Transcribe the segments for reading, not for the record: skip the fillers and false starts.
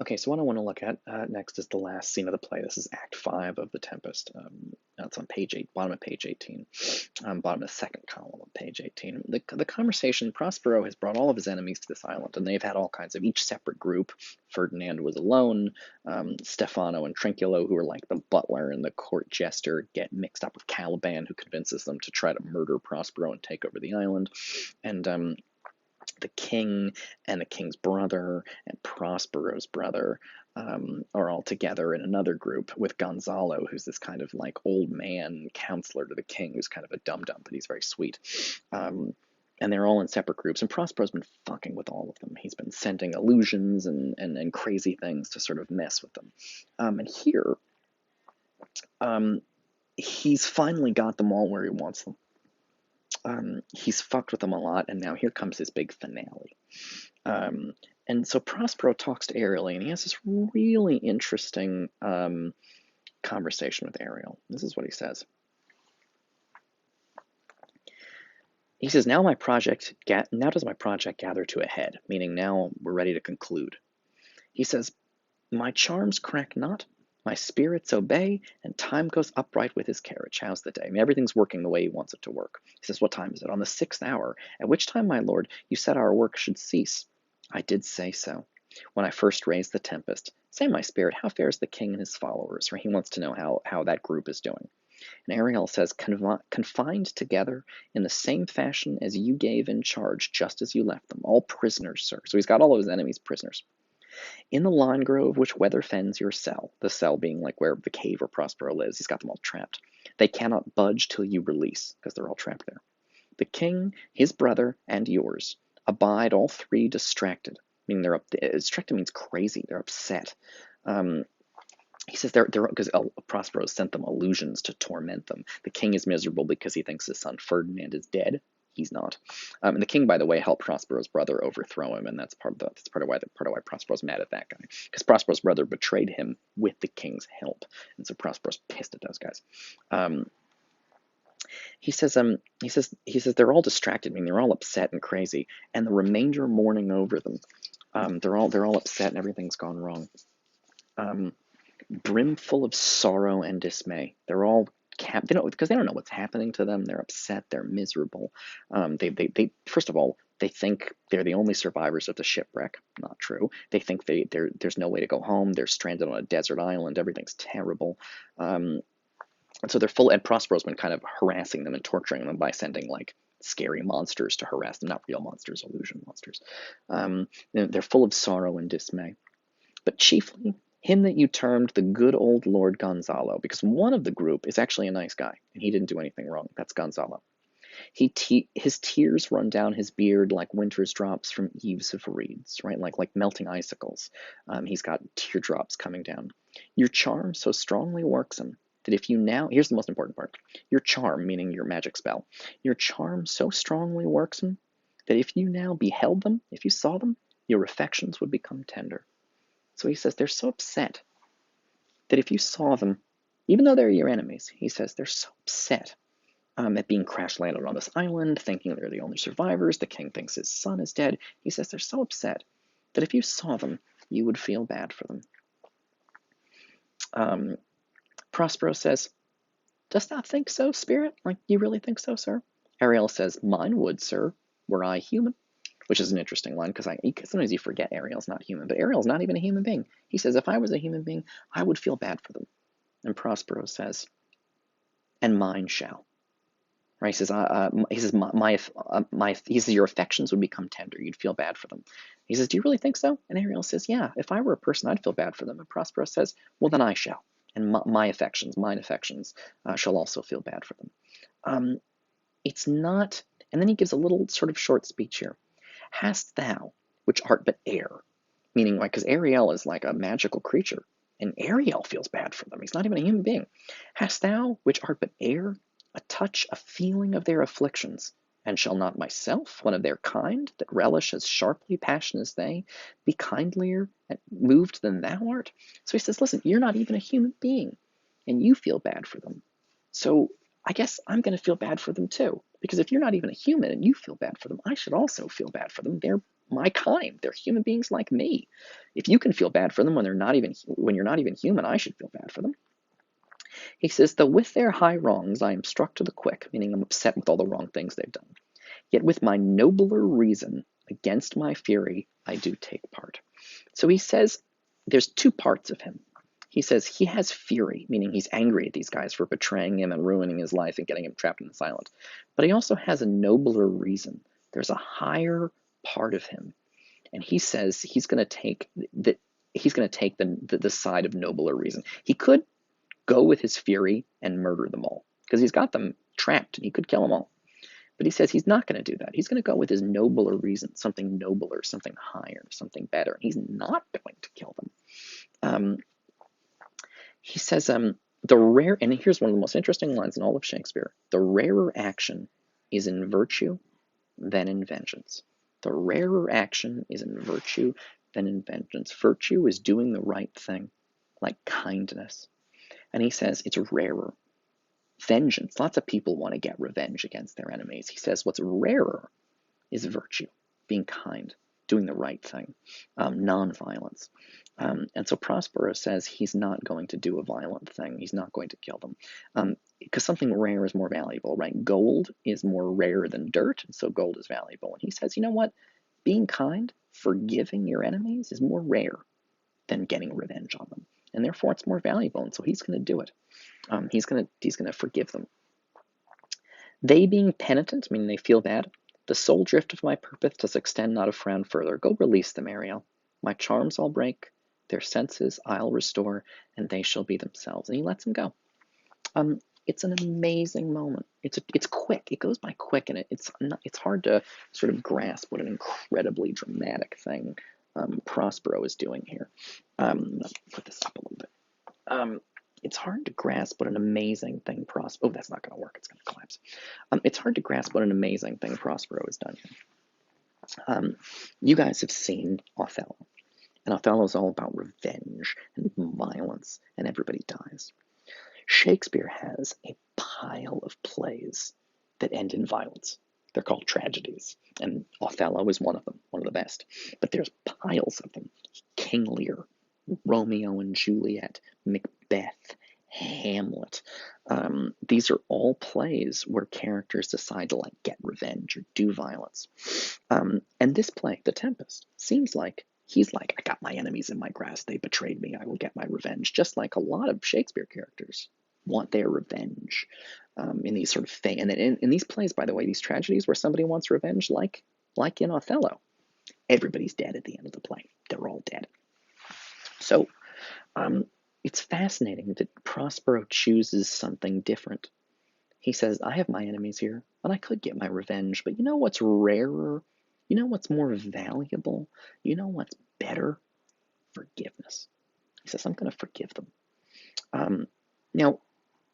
Okay, so what I want to look at next is the last scene of the play. This is Act 5 of The Tempest. That's on page 8, bottom of page 18, bottom of the second column of page 18. The conversation, Prospero has brought all of his enemies to this island, and they've had all kinds of each separate group. Ferdinand was alone. Stefano and Trinculo, who are like the butler and the court jester, get mixed up with Caliban, who convinces them to try to murder Prospero and take over the island. And the king and the king's brother and Prospero's brother are all together in another group with Gonzalo, who's this kind of like old man counselor to the king, who's kind of a dum dum, but he's very sweet. And they're all in separate groups, and Prospero's been fucking with all of them. He's been sending illusions and crazy things to sort of mess with them. And here, he's finally got them all where he wants them. He's fucked with them a lot, and now here comes his big finale. And so Prospero talks to Ariel, and he has this really interesting conversation with Ariel. This is what he says. He says, now does my project gather to a head, meaning now we're ready to conclude. He says, my charms crack not, my spirits obey, and time goes upright with his carriage. How's the day? I mean, everything's working the way he wants it to work. He says, what time is it? On the 6th hour, at which time, my lord, you said our work should cease. I did say so. When I first raised the tempest, say, my spirit, how fares the king and his followers? For he wants to know how that group is doing. And Ariel says, confined together in the same fashion as you gave in charge, just as you left them, all prisoners, sir. So he's got all of his enemies prisoners. In the lime grove which weather fens your cell, the cell being like where the cave where Prospero lives, he's got them all trapped. They cannot budge till you release, because they're all trapped there. The king, his brother, and yours abide all three distracted, meaning distracted means crazy, they're upset. He says they're because Prospero sent them illusions to torment them. The king is miserable because he thinks his son Ferdinand is dead. He's not. And the king, by the way, helped Prospero's brother overthrow him, and that's part of why Prospero's mad at that guy, because Prospero's brother betrayed him with the king's help, and so Prospero's pissed at those guys. He says they're all distracted, meaning they're all upset and crazy, and the remainder mourning over them. They're all upset and everything's gone wrong. Brimful of sorrow and dismay. They're all because they don't know what's happening to them. They're upset. They're miserable. They first of all, they think they're the only survivors of the shipwreck. Not true. They think there's no way to go home. They're stranded on a desert island. Everything's terrible. And so they're full. And Prospero's been kind of harassing them and torturing them by sending like scary monsters to harass them. Not real monsters, illusion monsters. They're full of sorrow and dismay. But chiefly him that you termed the good old Lord Gonzalo, because one of the group is actually a nice guy, and he didn't do anything wrong. That's Gonzalo. His tears run down his beard like winter's drops from eaves of reeds, right? Like melting icicles. He's got teardrops coming down. Your charm so strongly works him that if you now, here's the most important part, your charm, meaning your magic spell, your charm so strongly works him that if you now beheld them, if you saw them, your affections would become tender. So he says they're so upset that if you saw them, even though they're your enemies, he says they're so upset at being crash landed on this island, thinking they're the only survivors. The king thinks his son is dead. He says they're so upset that if you saw them, you would feel bad for them. Prospero says, dost thou think so, spirit? Like, you really think so, sir? Ariel says, mine would, sir, were I human. Which is an interesting line, because sometimes you forget Ariel's not human, but Ariel's not even a human being. He says, if I was a human being, I would feel bad for them. And Prospero says, and mine shall. Right? He says, your affections would become tender. You'd feel bad for them. He says, do you really think so? And Ariel says, yeah, if I were a person, I'd feel bad for them. And Prospero says, well, then I shall. And mine affections, shall also feel bad for them. It's not, and then he gives a little sort of short speech here. Hast thou, which art but air, meaning like, because Ariel is like a magical creature, and Ariel feels bad for them. He's not even a human being. Hast thou, which art but air, a touch, a feeling of their afflictions, and shall not myself, one of their kind, that relish as sharply passion as they, be kindlier and moved than thou art? So he says, listen, you're not even a human being, and you feel bad for them. So I guess I'm going to feel bad for them too. Because if you're not even a human and you feel bad for them, I should also feel bad for them. They're my kind. They're human beings like me. If you can feel bad for them when you're not even human, I should feel bad for them. He says, though with their high wrongs I am struck to the quick, meaning I'm upset with all the wrong things they've done. Yet with my nobler reason against my fury I do take part. So he says there's two parts of him. He says he has fury, meaning he's angry at these guys for betraying him and ruining his life and getting him trapped in the silence. But he also has a nobler reason. There's a higher part of him, and he says he's going to take the side of nobler reason. He could go with his fury and murder them all because he's got them trapped and he could kill them all. But he says he's not going to do that. He's going to go with his nobler reason, something nobler, something higher, something better. He's not going to kill them. He says, the rare, and here's one of the most interesting lines in all of Shakespeare, the rarer action is in virtue than in vengeance. The rarer action is in virtue than in vengeance. Virtue is doing the right thing, like kindness. And he says it's rarer. Vengeance, lots of people want to get revenge against their enemies. He says what's rarer is virtue, being kind, doing the right thing, non-violence. And so Prospero says he's not going to do a violent thing. He's not going to kill them because something rare is more valuable, right? Gold is more rare than dirt, and so gold is valuable. And he says, you know what? Being kind, forgiving your enemies is more rare than getting revenge on them, and therefore it's more valuable. And so he's going to do it. He's going to forgive them. They being penitent, meaning they feel bad, the sole drift of my purpose does extend not a frown further. Go release them, Ariel. My charms I'll break, their senses I'll restore, and they shall be themselves. And he lets them go. It's an amazing moment. It's quick. It goes by quick, and it's hard to sort of grasp what an incredibly dramatic thing Prospero is doing here. Let's put this up a little bit. It's hard to grasp what an amazing thing Prospero. Oh, that's not going to work. It's going to collapse. It's hard to grasp what an amazing thing Prospero has done here. You guys have seen Othello, and Othello is all about revenge and violence, and everybody dies. Shakespeare has a pile of plays that end in violence. They're called tragedies, and Othello is one of them, one of the best. But there's piles of them. King Lear, Romeo and Juliet, Macbeth, Hamlet. These are all plays where characters decide to get revenge or do violence. And this play, The Tempest, seems like he's like, I got my enemies in my grasp. They betrayed me. I will get my revenge. Just like a lot of Shakespeare characters want their revenge in these sort of things. And in these plays, by the way, these tragedies where somebody wants revenge, like in Othello, everybody's dead at the end of the play. They're all dead. So it's fascinating that Prospero chooses something different. He says, I have my enemies here, and I could get my revenge, but you know what's rarer? You know what's more valuable? You know what's better? Forgiveness. He says, I'm going to forgive them. Now,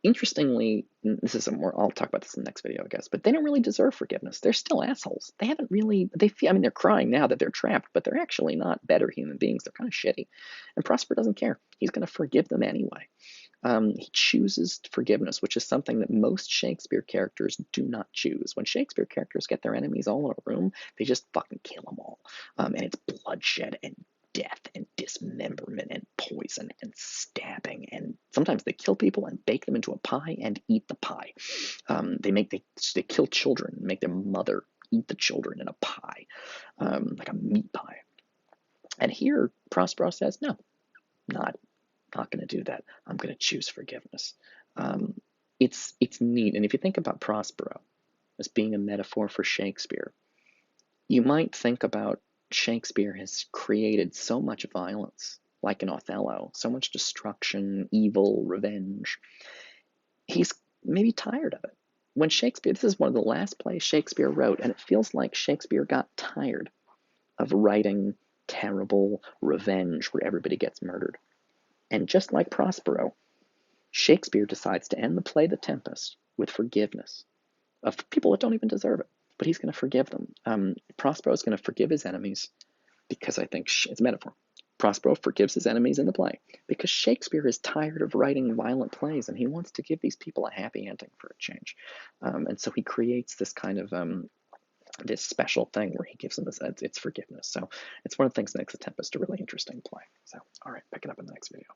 interestingly, this is I'll talk about this in the next video, I guess, but they don't really deserve forgiveness. They're still assholes. They haven't really, they're crying now that they're trapped, but they're actually not better human beings. They're kind of shitty. And Prospero doesn't care. He's going to forgive them anyway. He chooses forgiveness, which is something that most Shakespeare characters do not choose. When Shakespeare characters get their enemies all in a room, they just fucking kill them all. And it's bloodshed and death and dismemberment and poison and stabbing, and sometimes they kill people and bake them into a pie and eat the pie. They kill children and make their mother eat the children in a pie, like a meat pie. And here Prospero says, no, not going to do that. I'm going to choose forgiveness. It's neat. And if you think about Prospero as being a metaphor for Shakespeare, you might think about Shakespeare has created so much violence, like in Othello, so much destruction, evil, revenge. He's maybe tired of it. When Shakespeare, this is one of the last plays Shakespeare wrote, and it feels like Shakespeare got tired of writing terrible revenge where everybody gets murdered. And just like Prospero, Shakespeare decides to end the play The Tempest with forgiveness of people that don't even deserve it. But he's going to forgive them. Prospero is going to forgive his enemies because I think it's a metaphor. Prospero forgives his enemies in the play because Shakespeare is tired of writing violent plays and he wants to give these people a happy ending for a change. And so he creates this kind of this special thing where he gives him this, it's forgiveness. So it's one of the things that makes the Tempest a really interesting play. So, all right, pick it up in the next video.